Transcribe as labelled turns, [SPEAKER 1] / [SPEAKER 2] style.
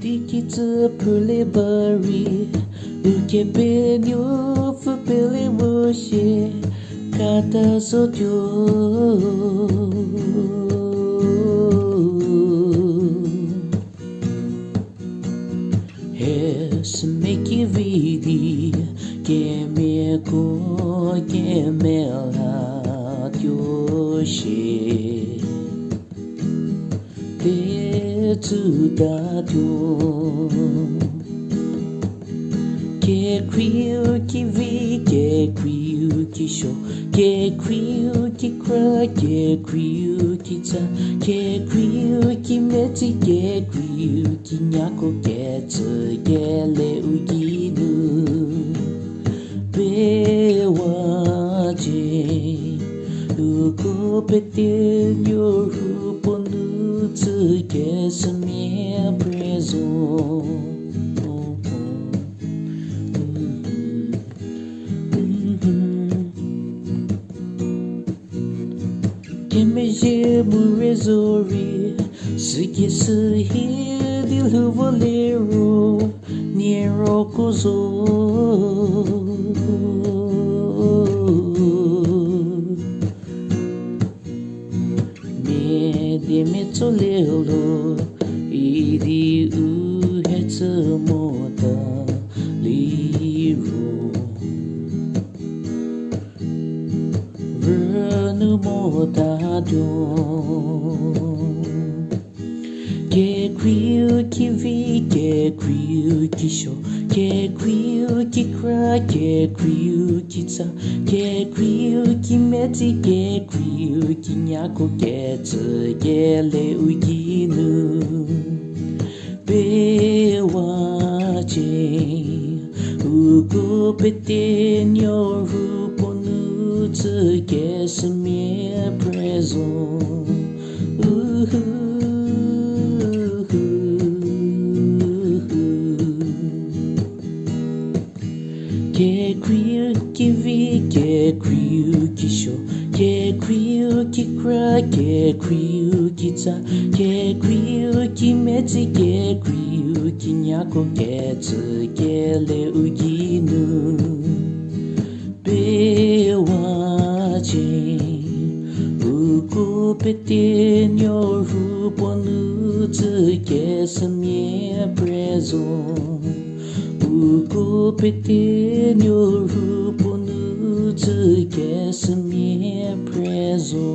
[SPEAKER 1] Dikita pulibari uke penyo fupili moshe kata sotyo Smeki vidi ke me ko ke me la kyoshe te tu da tu ke kriu ki vi ke kriu ki sho ke kriu ki kra ke kriu ki ta ke kriu ki meti ke kriu ki nyako ke tsu ke le uginu be wa je uko pete nyoru ponu tsu ke samye prezo Kemeje murezori Suki suhi dilu volero Niero kozo Me de metolelo Idi u hetsa mota liro Vernu moda Ke kriu ki vi ke kriu ki sho ke kriu ki kra ke kriu ki ta ke kriu ki meti ke kriu ki nyako ke tsu ke le uginu be wa je uko pete nyoru ponu tsu ke samye prezo Ke kriu ki vi ke kriu ki sho ke kriu ki kra ke kriu ki ta ke kriu ki meti ke kriu ki nyako ke tsu ke le uginu be wa je uko pete nyoru ponu tsu ke samye prezo Uko pete nyoru ponu tsu ke samye prezo